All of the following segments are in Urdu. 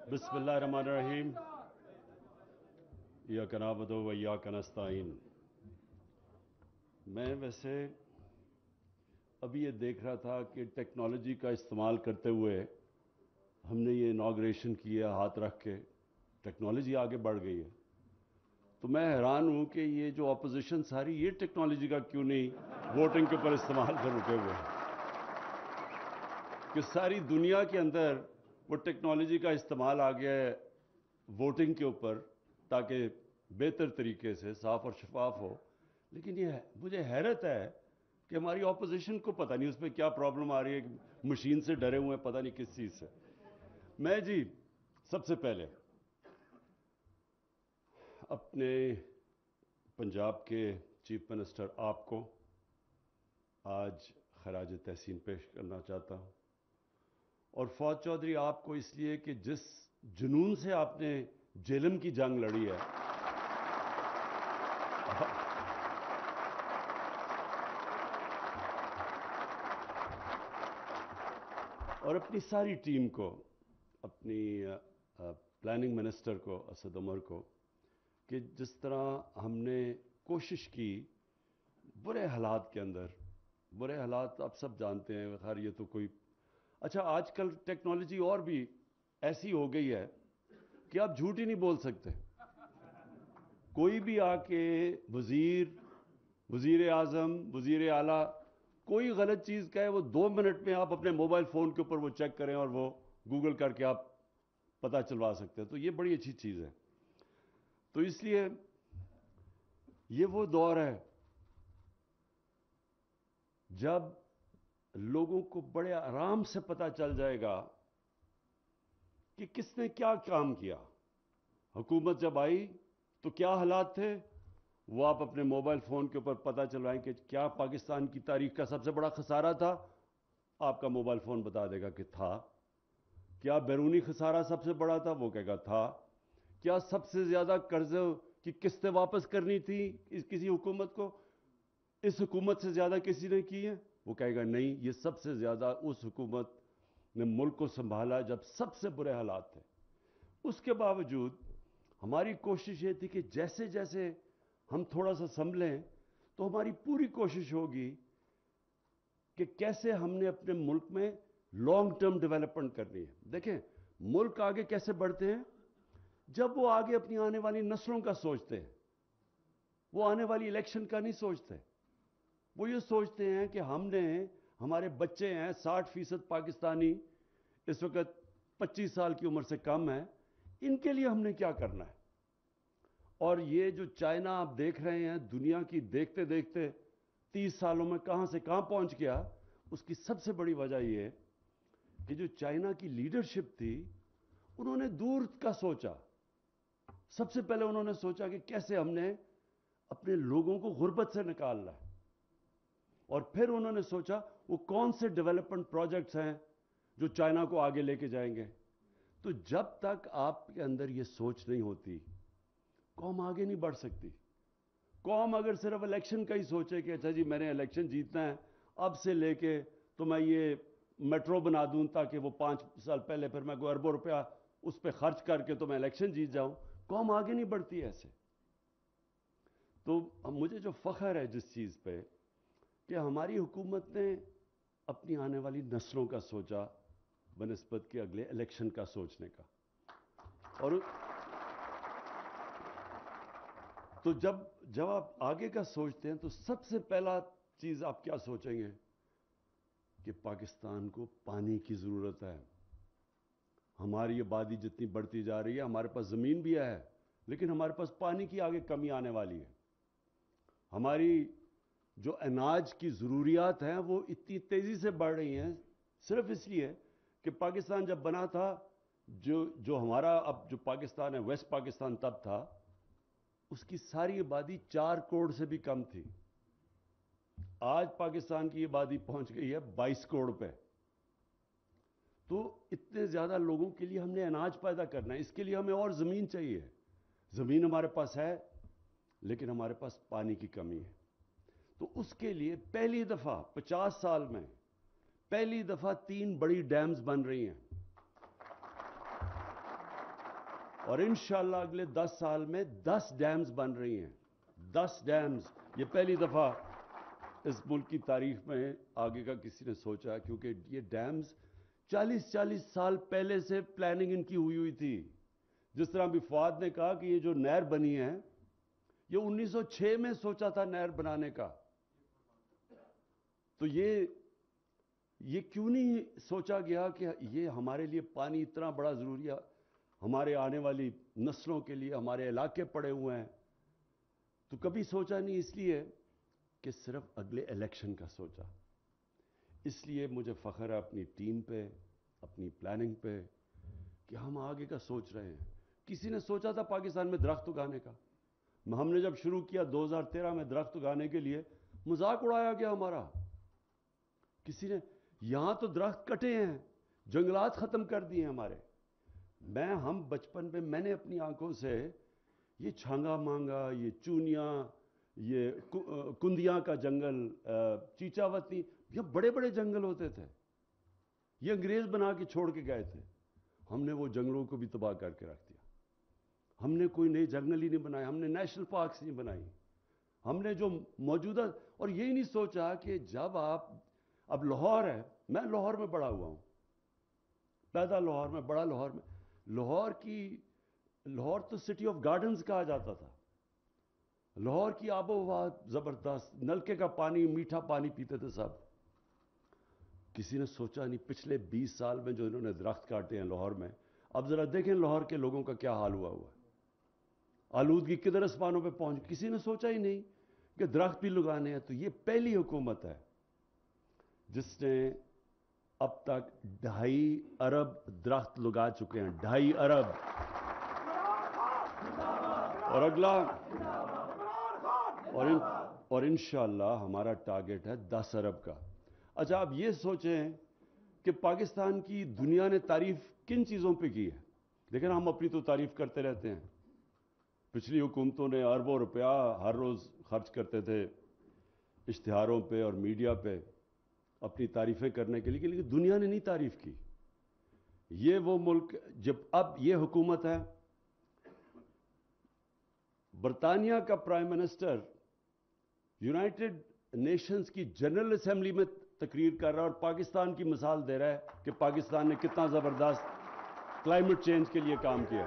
بسم اللہ الرحمن الرحیم ایاک نعبد و ایاک نستعین. میں ویسے ابھی یہ دیکھ رہا تھا کہ ٹیکنالوجی کا استعمال کرتے ہوئے ہم نے یہ اناگریشن کیا ہاتھ رکھ کے. ٹیکنالوجی آگے بڑھ گئی ہے تو میں حیران ہوں کہ یہ جو اپوزیشن ساری یہ ٹیکنالوجی کا کیوں نہیں ووٹنگ کے اوپر استعمال کر رکے ہوئے ہیں کہ ساری دنیا کے اندر وہ ٹیکنالوجی کا استعمال آ گیا ہے ووٹنگ کے اوپر تاکہ بہتر طریقے سے صاف اور شفاف ہو. لیکن یہ مجھے حیرت ہے کہ ہماری اپوزیشن کو پتہ نہیں اس پہ کیا پرابلم آ رہی ہے کہ مشین سے ڈرے ہوئے ہیں پتہ نہیں کس چیز سے. میں جی سب سے پہلے اپنے پنجاب کے چیف منسٹر آپ کو آج خراج تحسین پیش کرنا چاہتا ہوں اور فواد چودھری آپ کو اس لیے کہ جس جنون سے آپ نے جیلم کی جنگ لڑی ہے اور اپنی ساری ٹیم کو، اپنی پلاننگ منسٹر کو اسد عمر کو، کہ جس طرح ہم نے کوشش کی برے حالات کے اندر. برے حالات آپ سب جانتے ہیں، خیر یہ تو کوئی اچھا آج کل ٹیکنالوجی اور بھی ایسی ہو گئی ہے کہ آپ جھوٹ ہی نہیں بول سکتے. کوئی بھی آ کے وزیر اعظم، وزیر اعلیٰ کوئی غلط چیز کہے، وہ 2 منٹ میں آپ اپنے موبائل فون کے اوپر وہ چیک کریں اور وہ گوگل کر کے آپ پتہ چلوا سکتے ہیں. تو یہ بڑی اچھی چیز ہے. تو اس لیے یہ وہ دور ہے جب لوگوں کو بڑے آرام سے پتہ چل جائے گا کہ کس نے کیا کام کیا. حکومت جب آئی تو کیا حالات تھے وہ آپ اپنے موبائل فون کے اوپر پتہ چلوائیں کہ کیا پاکستان کی تاریخ کا سب سے بڑا خسارہ تھا. آپ کا موبائل فون بتا دے گا کہ تھا. کیا بیرونی خسارہ سب سے بڑا تھا، وہ کہے گا تھا. کیا سب سے زیادہ قرضوں کی قسطیں واپس کرنی تھی کسی حکومت کو، اس حکومت سے زیادہ کسی نے کی ہے، وہ کہے گا نہیں، یہ سب سے زیادہ اس حکومت نے ملک کو سنبھالا جب سب سے برے حالات تھے. اس کے باوجود ہماری کوشش یہ تھی کہ جیسے جیسے ہم تھوڑا سا سنبھلیں تو ہماری پوری کوشش ہوگی کہ کیسے ہم نے اپنے ملک میں لانگ ٹرم ڈیولپمنٹ کرنی ہے. دیکھیں ملک آگے کیسے بڑھتے ہیں جب وہ آگے اپنی آنے والی نسلوں کا سوچتے ہیں. وہ آنے والی الیکشن کا نہیں سوچتے. وہ یہ سوچتے ہیں کہ ہمارے بچے ہیں 60% پاکستانی اس وقت 25 سال کی عمر سے کم ہیں، ان کے لیے ہم نے کیا کرنا ہے. اور یہ جو چائنا آپ دیکھ رہے ہیں دنیا کی دیکھتے دیکھتے 30 سالوں میں کہاں سے کہاں پہنچ گیا، اس کی سب سے بڑی وجہ یہ کہ جو چائنا کی لیڈرشپ تھی انہوں نے دور کا سوچا. سب سے پہلے انہوں نے سوچا کہ کیسے ہم نے اپنے لوگوں کو غربت سے نکالنا ہے، اور پھر انہوں نے سوچا وہ کون سے ڈیولپمنٹ پروجیکٹس ہیں جو چائنا کو آگے لے کے جائیں گے. تو جب تک آپ کے اندر یہ سوچ نہیں ہوتی قوم آگے نہیں بڑھ سکتی. قوم اگر صرف الیکشن کا ہی سوچے کہ اچھا جی میں نے الیکشن جیتنا ہے، اب سے لے کے تو میں یہ میٹرو بنا دوں تاکہ وہ 5 سال پہلے پھر میں کوئی اربوں روپیہ اس پہ خرچ کر کے تو میں الیکشن جیت جاؤں، قوم آگے نہیں بڑھتی ایسے. تو مجھے جو فخر ہے جس چیز پہ کہ ہماری حکومت نے اپنی آنے والی نسلوں کا سوچا بنسبت کے اگلے الیکشن کا سوچنے کا. اور تو جب آپ آگے کا سوچتے ہیں تو سب سے پہلا چیز آپ کیا سوچیں گے کہ پاکستان کو پانی کی ضرورت ہے. ہماری آبادی جتنی بڑھتی جا رہی ہے، ہمارے پاس زمین بھی ہے لیکن ہمارے پاس پانی کی آگے کمی آنے والی ہے. ہماری جو اناج کی ضروریات ہیں وہ اتنی تیزی سے بڑھ رہی ہیں صرف اس لیے کہ پاکستان جب بنا تھا، جو ہمارا اب جو پاکستان ہے ویسٹ پاکستان تب تھا، اس کی ساری آبادی 4 کروڑ سے بھی کم تھی. آج پاکستان کی آبادی پہنچ گئی ہے 22 کروڑ پہ. تو اتنے زیادہ لوگوں کے لیے ہم نے اناج پیدا کرنا ہے، اس کے لیے ہمیں اور زمین چاہیے. زمین ہمارے پاس ہے لیکن ہمارے پاس پانی کی کمی ہے. تو اس کے لیے پہلی دفعہ 50 سال میں پہلی دفعہ 3 بڑی ڈیمز بن رہی ہیں. اور انشاءاللہ اگلے 10 سال میں 10 ڈیمز بن رہی ہیں. 10 ڈیمز. یہ پہلی دفعہ اس ملک کی تاریخ میں آگے کا کسی نے سوچا، کیونکہ یہ ڈیمز 40 سال پہلے سے پلاننگ ان کی ہوئی تھی. جس طرح بھی فواد نے کہا کہ یہ جو نہر بنی ہے یہ 1906 میں سوچا تھا نہر بنانے کا. تو یہ کیوں نہیں سوچا گیا کہ یہ ہمارے لیے پانی اتنا بڑا ضروری ہے، ہمارے آنے والی نسلوں کے لیے، ہمارے علاقے پڑے ہوئے ہیں. تو کبھی سوچا نہیں، اس لیے کہ صرف اگلے الیکشن کا سوچا. اس لیے مجھے فخر ہے اپنی ٹیم پہ، اپنی پلاننگ پہ، کہ ہم آگے کا سوچ رہے ہیں. کسی نے سوچا تھا پاکستان میں درخت اگانے کا؟ ہم نے جب شروع کیا 2013 میں درخت اگانے کے لیے، مذاق اڑایا گیا ہمارا. کسی نے یہاں تو درخت کٹے ہیں، جنگلات ختم کر دیے ہمارے. ہم بچپن میں میں نے اپنی آنکھوں سے یہ چھانگا مانگا، یہ چونیاں، یہ کندیاں کا جنگل، چیچاوتی، یہ بڑے بڑے جنگل ہوتے تھے. یہ انگریز بنا کے چھوڑ کے گئے تھے. ہم نے وہ جنگلوں کو بھی تباہ کر کے رکھ دیا. ہم نے کوئی نئے جنگل ہی نہیں بنائے، ہم نے نیشنل پارکس نہیں بنائی. ہم نے جو موجودہ، اور یہی نہیں سوچا کہ جب اب لاہور ہے، میں لاہور میں بڑا ہوا ہوں، پیدا لاہور میں، بڑا لاہور میں. لاہور تو سٹی آف گارڈنز کہا جاتا تھا. لاہور کی آب و ہوا زبردست، نلکے کا پانی، میٹھا پانی پیتے تھے سب. کسی نے سوچا نہیں پچھلے 20 سال میں جو انہوں نے درخت کاٹے ہیں لاہور میں. اب ذرا دیکھیں لاہور کے لوگوں کا کیا حال ہوا ہے. آلودگی کدھر اسمانوں پہ پہنچ، کسی نے سوچا ہی نہیں کہ درخت بھی لگانے ہیں. تو یہ پہلی حکومت ہے جس نے اب تک 2.5 ارب درخت لگا چکے ہیں. 2.5 ارب. اور اگلا، اور انشاءاللہ ہمارا ٹارگٹ ہے 10 ارب کا. اچھا آپ یہ سوچیں کہ پاکستان کی دنیا نے تعریف کن چیزوں پہ کی ہے؟ لیکن ہم اپنی تو تعریف کرتے رہتے ہیں. پچھلی حکومتوں نے اربوں روپیہ ہر روز خرچ کرتے تھے اشتہاروں پہ اور میڈیا پہ اپنی تعریفیں کرنے کے لیے، لیکن دنیا نے نہیں تعریف کی. یہ وہ ملک، جب اب یہ حکومت ہے، برطانیہ کا پرائم منسٹر یونائٹڈ نیشنز کی جنرل اسمبلی میں تقریر کر رہا ہے اور پاکستان کی مثال دے رہا ہے کہ پاکستان نے کتنا زبردست کلائمیٹ چینج کے لیے کام کیا.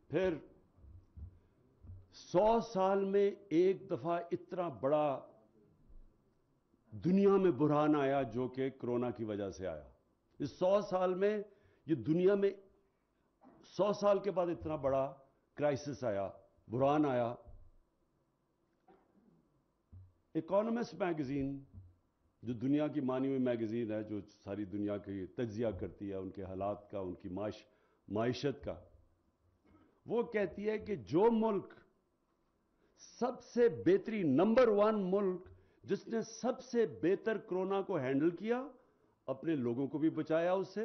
پھر 100 سال میں ایک دفعہ اتنا بڑا دنیا میں بحران آیا جو کہ کرونا کی وجہ سے آیا. اس 100 سال میں یہ دنیا میں 100 سال کے بعد اتنا بڑا کرائسس آیا، بحران آیا. اکانومسٹ میگزین، جو دنیا کی مانی ہوئی میگزین ہے، جو ساری دنیا کی تجزیہ کرتی ہے ان کے حالات کا، ان کی معیشت کا، وہ کہتی ہے کہ جو ملک سب سے بہترین، نمبر 1 ملک جس نے سب سے بہتر کرونا کو ہینڈل کیا، اپنے لوگوں کو بھی بچایا اس سے،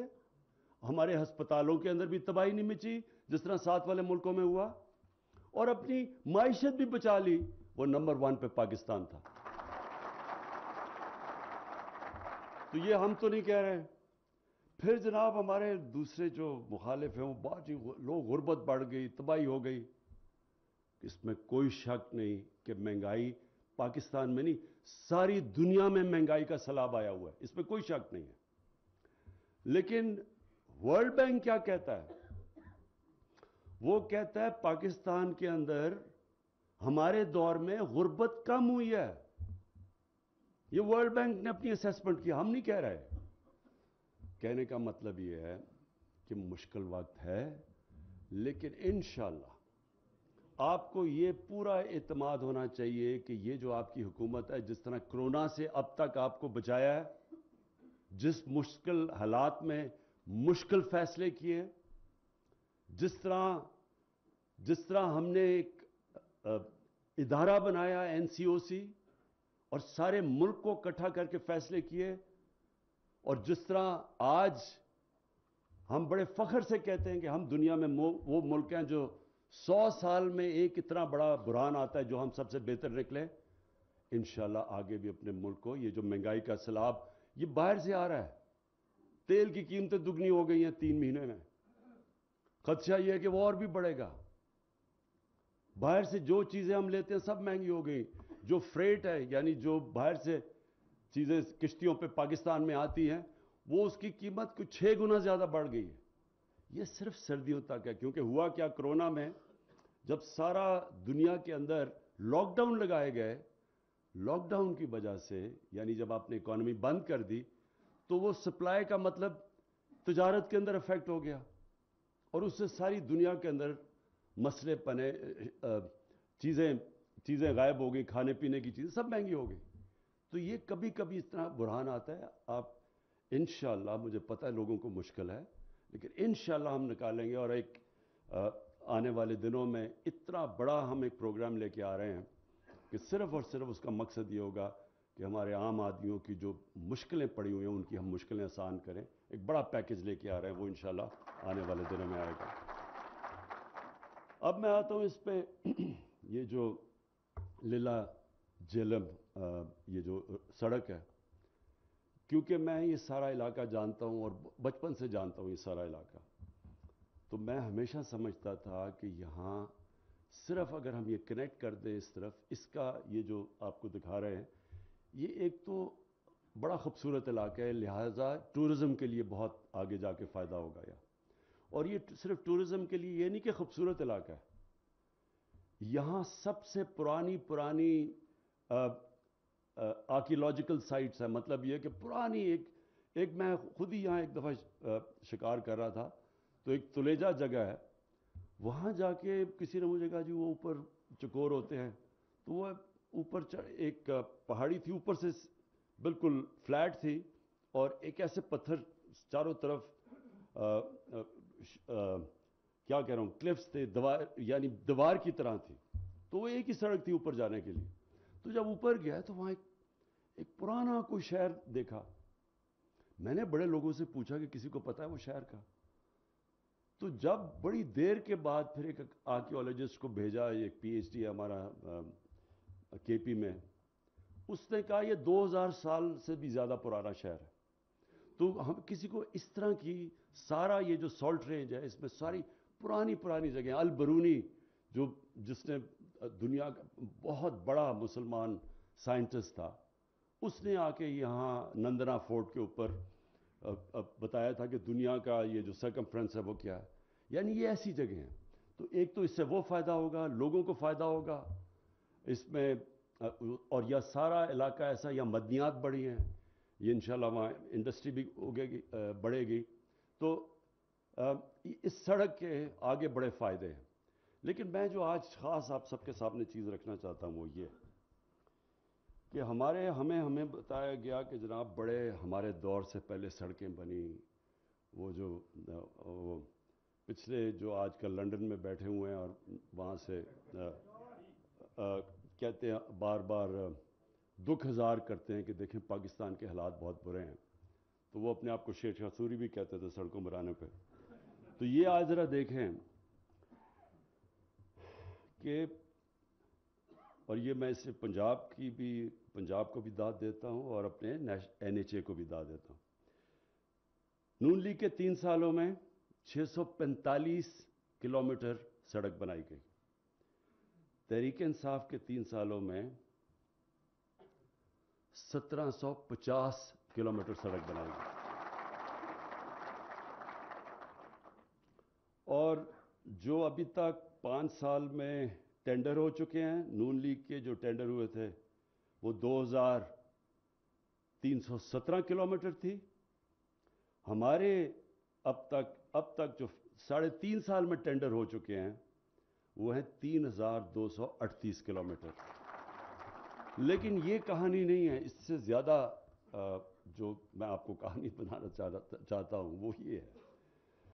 ہمارے ہسپتالوں کے اندر بھی تباہی نہیں مچی جس طرح ساتھ والے ملکوں میں ہوا، اور اپنی معیشت بھی بچا لی، وہ نمبر 1 پہ پاکستان تھا. تو یہ ہم تو نہیں کہہ رہے. پھر جناب ہمارے دوسرے جو مخالف ہیں وہ بہت لوگ، غربت بڑھ گئی، تباہی ہو گئی. اس میں کوئی شک نہیں کہ مہنگائی پاکستان میں نہیں، ساری دنیا میں مہنگائی کا سیلاب آیا ہوا ہے، اس میں کوئی شک نہیں ہے. لیکن ورلڈ بینک کیا کہتا ہے؟ وہ کہتا ہے پاکستان کے اندر ہمارے دور میں غربت کم ہوئی ہے. یہ ورلڈ بینک نے اپنی اسیسمنٹ کی، ہم نہیں کہہ رہے. کہنے کا مطلب یہ ہے کہ مشکل وقت ہے، لیکن انشاءاللہ آپ کو یہ پورا اعتماد ہونا چاہیے کہ یہ جو آپ کی حکومت ہے، جس طرح کرونا سے اب تک آپ کو بچایا ہے، جس مشکل حالات میں مشکل فیصلے کیے، جس طرح ہم نے ایک ادارہ بنایا NCOC اور سارے ملک کو اکٹھا کر کے فیصلے کیے، اور جس طرح آج ہم بڑے فخر سے کہتے ہیں کہ ہم دنیا میں وہ ملک ہیں جو 100 سال میں ایک اتنا بڑا بحران آتا ہے جو ہم سب سے بہتر نکلے. انشاءاللہ آگے بھی اپنے ملک کو یہ جو مہنگائی کا سیلاب یہ باہر سے آ رہا ہے. تیل کی قیمتیں دگنی ہو گئی ہیں 3 مہینے میں. خدشہ یہ ہے کہ وہ اور بھی بڑھے گا. باہر سے جو چیزیں ہم لیتے ہیں سب مہنگی ہو گئی. جو فریٹ ہے یعنی جو باہر سے چیزیں کشتیوں پہ پاکستان میں آتی ہیں وہ اس کی قیمت کچھ 6 گنا زیادہ بڑھ گئی ہے. یہ صرف سردیوں تک ہے. کیونکہ ہوا کیا کرونا میں جب سارا دنیا کے اندر لاک ڈاؤن لگائے گئے, لاک ڈاؤن کی وجہ سے یعنی جب آپ نے اکانومی بند کر دی تو وہ سپلائی کا مطلب تجارت کے اندر افیکٹ ہو گیا اور اس سے ساری دنیا کے اندر مسئلے پنے, چیزیں غائب ہو گئی, کھانے پینے کی چیزیں سب مہنگی ہو گئی. تو یہ کبھی کبھی اس طرح بحران آتا ہے. آپ انشاءاللہ, مجھے پتہ ہے لوگوں کو مشکل ہے لیکن انشاءاللہ ہم نکالیں گے. اور ایک آنے والے دنوں میں اتنا بڑا ہم ایک پروگرام لے کے آ رہے ہیں کہ صرف اور صرف اس کا مقصد یہ ہوگا کہ ہمارے عام آدمیوں کی جو مشکلیں پڑی ہوئی ہیں ان کی ہم مشکلیں آسان کریں. ایک بڑا پیکیج لے کے آ رہے ہیں, وہ انشاءاللہ آنے والے دنوں میں آئے گا. اب میں آتا ہوں اس پہ یہ جو لیلا جیلم یہ جو سڑک ہے, کیونکہ میں یہ سارا علاقہ جانتا ہوں اور بچپن سے جانتا ہوں یہ سارا علاقہ, تو میں ہمیشہ سمجھتا تھا کہ یہاں صرف اگر ہم یہ کنیکٹ کر دیں اس طرف, اس کا یہ جو آپ کو دکھا رہے ہیں یہ ایک تو بڑا خوبصورت علاقہ ہے, لہٰذا ٹورزم کے لیے بہت آگے جا کے فائدہ ہوگا. اور یہ صرف ٹورزم کے لیے یہ نہیں کہ خوبصورت علاقہ ہے, یہاں سب سے پرانی آرکیولوجیکل سائٹس ہیں. مطلب یہ کہ پرانی ایک میں خود ہی یہاں ایک دفعہ شکار کر رہا تھا تو ایک تلیجہ جگہ ہے, وہاں جا کے کسی نے مجھے کہا جی وہ اوپر چکور ہوتے ہیں, تو وہ اوپر ایک پہاڑی تھی, اوپر سے بالکل فلیٹ تھی اور ایک ایسے پتھر چاروں طرف کیا کہہ رہا ہوں کلفس تھے, یعنی دیوار کی طرح تھی. تو وہ ایک ہی سڑک تھی اوپر جانے کے لیے. تو جب اوپر گیا تو وہاں ایک پرانا کوئی شہر دیکھا. میں نے بڑے لوگوں سے پوچھا کہ کسی کو پتا ہے وہ شہر کا. تو جب بڑی دیر کے بعد پھر ایک آرکیولوجسٹ کو بھیجا, ایک پی ایچ ڈی ہے ہمارا کے پی میں, اس نے کہا یہ 2000 سال سے بھی زیادہ پرانا شہر ہے. تو ہم کسی کو اس طرح کی سارا یہ جو سالٹ رینج ہے اس میں ساری پرانی جگہیں, البرونی جس نے دنیا کا بہت بڑا مسلمان سائنٹسٹ تھا, اس نے آ کے یہاں نندنا فورٹ کے اوپر بتایا تھا کہ دنیا کا یہ جو سرکمفرنس ہے وہ کیا ہے. یعنی یہ ایسی جگہیں ہیں. تو ایک تو اس سے وہ فائدہ ہوگا, لوگوں کو فائدہ ہوگا اس میں, اور یہ سارا علاقہ ایسا, یا مدنیات بڑی ہیں, یہ انشاءاللہ وہاں انڈسٹری بھی بڑھے گی. تو اس سڑک کے آگے بڑے فائدے ہیں. لیکن میں جو آج خاص آپ سب کے سامنے چیز رکھنا چاہتا ہوں وہ یہ کہ ہمیں بتایا گیا کہ جناب بڑے ہمارے دور سے پہلے سڑکیں بنی. وہ جو پچھلے جو آج کل لنڈن میں بیٹھے ہوئے ہیں اور وہاں سے کہتے ہیں بار بار دکھ ہزار کرتے ہیں کہ دیکھیں پاکستان کے حالات بہت برے ہیں, تو وہ اپنے آپ کو شیر شاہ سوری بھی کہتے تھے سڑکوں بنانے پہ. تو یہ آج ذرا دیکھیں کہ, اور یہ میں اس سے پنجاب کو بھی داد دیتا ہوں اور اپنے NHA کو بھی داد دیتا ہوں. نون لیگ کے 3 سالوں میں 645 کلومیٹر سڑک بنائی گئی. تحریک انصاف کے 3 سالوں میں 1750 کلومیٹر سڑک بنائی گئی. اور جو ابھی تک 5 سال میں ٹینڈر ہو چکے ہیں, نون لیگ کے جو ٹینڈر ہوئے تھے وہ 2317 کلومیٹر تھی. ہمارے اب تک جو 3.5 سال میں ٹینڈر ہو چکے ہیں وہ ہیں 3238 کلومیٹر. لیکن یہ کہانی نہیں ہے, اس سے زیادہ جو میں آپ کو کہانی بنانا چاہتا ہوں وہ یہ ہے